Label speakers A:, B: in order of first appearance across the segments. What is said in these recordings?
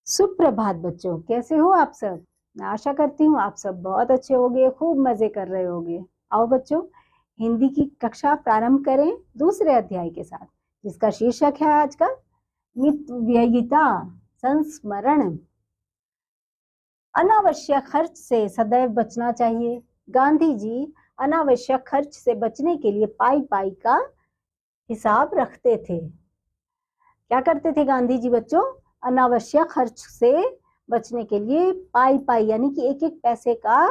A: सुप्रभात बच्चों, कैसे हो आप सब। मैं आशा करती हूँ आप सब बहुत अच्छे होंगे, खूब मजे कर रहे होंगे। आओ बच्चों, हिंदी की कक्षा प्रारंभ करें दूसरे अध्याय के साथ, जिसका शीर्षक है आज का मितव्ययिता संस्मरण। अनावश्यक खर्च से सदैव बचना चाहिए। गांधी जी अनावश्यक खर्च से बचने के लिए पाई पाई का हिसाब रखते थे। क्या करते थे गांधी जी बच्चों? अनावश्यक खर्च से बचने के लिए पाई पाई यानी कि एक एक पैसे का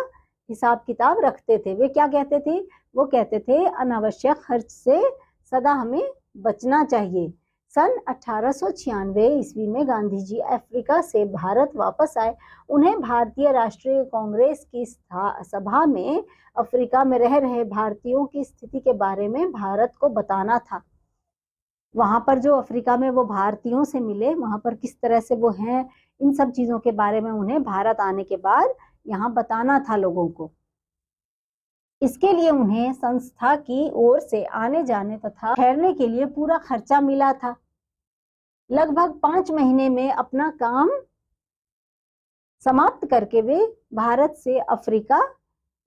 A: हिसाब किताब रखते थे। वे क्या कहते थे? वो कहते थे अनावश्यक खर्च से सदा हमें बचना चाहिए। सन 1896 ईस्वी में गांधी जी अफ्रीका से भारत वापस आए। उन्हें भारतीय राष्ट्रीय कांग्रेस की सभा में अफ्रीका में रह रहे भारतीयों की स्थिति के बारे में भारत को बताना था। वहां पर जो अफ्रीका में वो भारतीयों से मिले, वहां पर किस तरह से वो हैं, इन सब चीजों के बारे में उन्हें भारत आने के बाद यहाँ बताना था लोगों को। इसके लिए उन्हें संस्था की ओर से आने जाने तथा ठहरने के लिए पूरा खर्चा मिला था। लगभग 5 महीने में अपना काम समाप्त करके वे भारत से अफ्रीका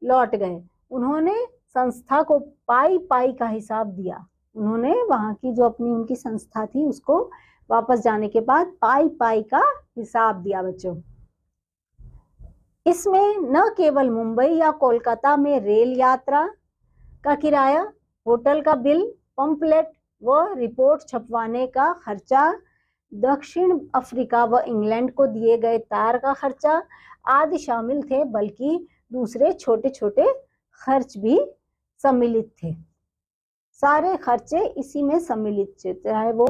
A: लौट गए। उन्होंने संस्था को पाई पाई का हिसाब दिया। उन्होंने वहां की जो अपनी उनकी संस्था थी उसको वापस जाने के बाद पाई पाई का हिसाब दिया बच्चों। इसमें न केवल मुंबई या कोलकाता में रेल यात्रा का किराया, होटल का बिल, पंपलेट व रिपोर्ट छपवाने का खर्चा, दक्षिण अफ्रीका व इंग्लैंड को दिए गए तार का खर्चा आदि शामिल थे, बल्कि दूसरे छोटे छोटे खर्च भी सम्मिलित थे। सारे खर्चे इसी में सम्मिलित थे, चाहे वो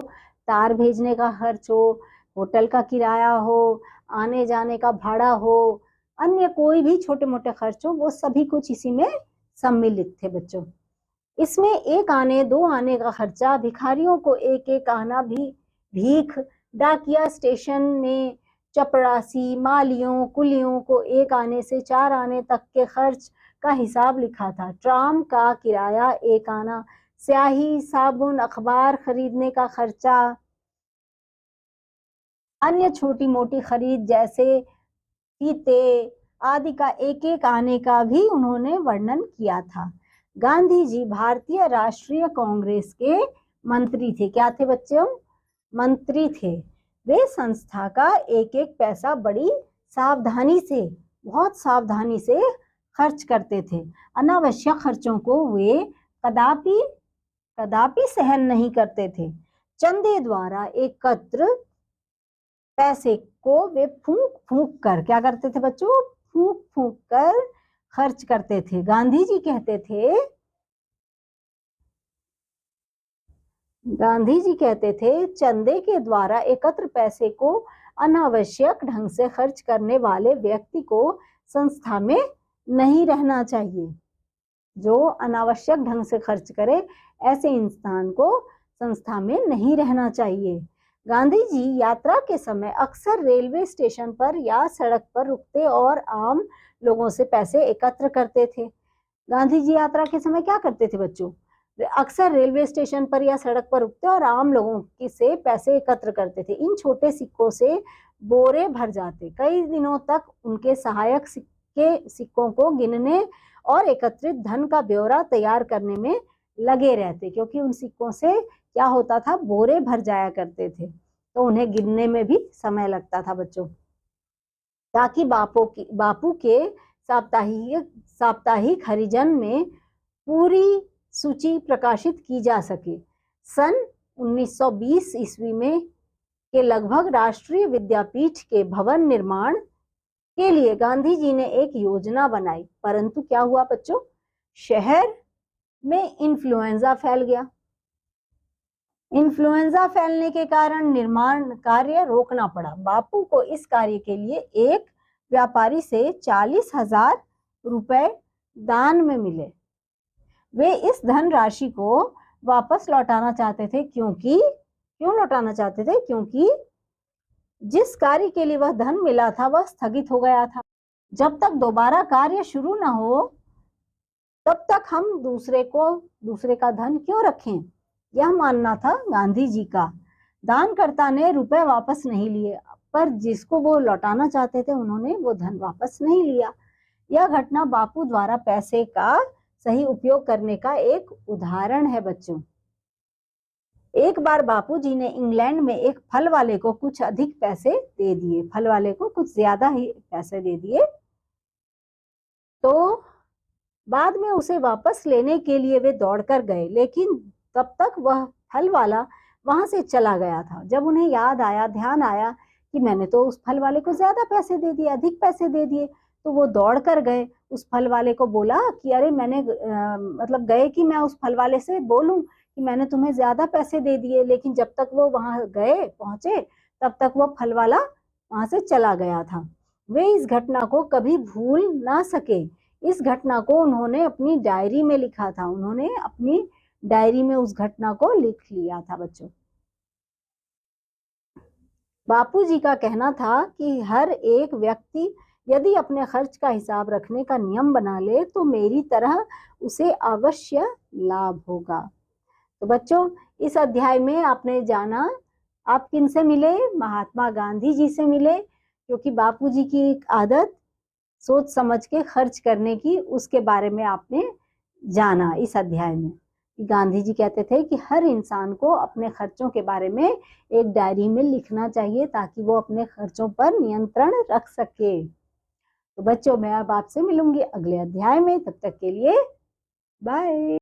A: तार भेजने का खर्च हो, होटल का किराया हो, आने जाने का भाड़ा हो, अन्य कोई भी छोटे मोटे खर्च हो, वो सभी कुछ इसी में सम्मिलित थे बच्चों। इसमें एक आने दो आने का खर्चा, भिखारियों को एक एक आना भी भीख, डाकिया स्टेशन में चपरासी, मालियों, कुलियों को एक आने से 4 आने तक के खर्च का हिसाब लिखा था। ट्राम का किराया, एक आना, स्याही, साबुन, अखबार खरीदने का खर्चा, अन्य छोटी मोटी खरीद जैसे फीते आदि का एक एक आने का भी उन्होंने वर्णन किया था। गांधी जी भारतीय राष्ट्रीय कांग्रेस के मंत्री थे। क्या थे बच्चों? मंत्री थे। वे संस्था का एक एक पैसा बड़ी सावधानी से, बहुत सावधानी से खर्च करते थे। अनावश्यक खर्चों को वे कदापि कदापि सहन नहीं करते थे। चंदे द्वारा एकत्र पैसे को वे फूंक फूंक कर, क्या करते थे बच्चों? फूंक फूंक कर खर्च करते थे। गांधी जी कहते थे चंदे के द्वारा एकत्र पैसे को अनावश्यक ढंग से खर्च करने वाले व्यक्ति को संस्था में नहीं रहना चाहिए। जो अनावश्यक ढंग से खर्च करे, ऐसे इंसान को संस्था में नहीं रहना चाहिए। गांधी जी यात्रा के समय अक्सर रेलवे स्टेशन पर या सड़क पर रुकते और आम लोगों से पैसे एकत्र करते थे। गांधी जी यात्रा के समय क्या करते थे बच्चों? अक्सर रेलवे स्टेशन पर या सड़क पर रुकते और आम लोगों से पैसे एकत्र करते थे। इन छोटे सिक्कों से बोरे भर जाते। कई दिनों तक उनके सहायक सिक्कों को गिनने और एकत्रित धन का ब्यौरा तैयार करने में लगे रहते, क्योंकि उन सिक्कों से क्या होता था? बोरे भर जाया करते थे, तो उन्हें गिनने में भी समय लगता था बच्चों। ताकि बापू के साप्ताहिक हरिजन में पूरी सूची प्रकाशित की जा सके। सन 1920 ईस्वी में के लगभग राष्ट्रीय विद्यापीठ के भवन निर्माण के लिए गांधी जी ने एक योजना बनाई, परंतु क्या हुआ बच्चों? शहर में इन्फ्लुएंजा फैल गया। इन्फ्लुएंजा फैलने के कारण निर्माण कार्य रोकना पड़ा। बापू को इस कार्य के लिए एक व्यापारी से 40,000 रुपए दान में मिले। वे इस धनराशि को वापस लौटाना चाहते थे, क्यों लौटाना चाहते थे? क्योंकि जिस कार्य के लिए वह धन मिला था वह स्थगित हो गया था। जब तक दोबारा कार्य शुरू न हो तब तक हम दूसरे का धन क्यों रखें? यह मानना था गांधी जी का। दानकर्ता ने रुपए वापस नहीं लिए। पर जिसको वो लौटाना चाहते थे उन्होंने वो धन वापस नहीं लिया। यह घटना बापू द्वारा पैसे का सही उपयोग करने का एक उदाहरण है बच्चों। एक बार बापूजी ने इंग्लैंड में एक फल वाले को कुछ अधिक पैसे दे दिए, फल वाले को कुछ ज्यादा ही पैसे दे दिए। तो बाद में उसे वापस लेने के लिए वे दौड़कर गए, लेकिन तब तक वह फल वाला वहां से चला गया था। जब उन्हें याद आया, ध्यान आया कि मैंने तो उस फल वाले को ज्यादा पैसे दे दिए, अधिक पैसे दे दिए, तो वो दौड़ कर गए, उस फल वाले को बोला कि अरे मैंने मतलब गए कि मैं उस फल वाले से बोलूं कि मैंने तुम्हें ज्यादा पैसे दे दिए, लेकिन जब तक वो वहां गए पहुंचे तब तक वो फल वाला वहां से चला गया था। वे इस घटना को कभी भूल ना सके। इस घटना को उन्होंने अपनी डायरी में लिखा था, उन्होंने अपनी डायरी में उस घटना को लिख लिया था बच्चों। बापूजी का कहना था कि हर एक व्यक्ति यदि अपने खर्च का हिसाब रखने का नियम बना ले तो मेरी तरह उसे अवश्य लाभ होगा। तो बच्चों, इस अध्याय में आपने जाना आप किन से मिले, महात्मा गांधी जी से मिले, क्योंकि बापूजी की एक आदत सोच समझ के खर्च करने की, उसके बारे में आपने जाना इस अध्याय में। गांधी जी कहते थे कि हर इंसान को अपने खर्चों के बारे में एक डायरी में लिखना चाहिए ताकि वो अपने खर्चों पर नियंत्रण रख सके। तो बच्चों, मैं अब आपसे मिलूंगी अगले अध्याय में, तब तक के लिए बाय।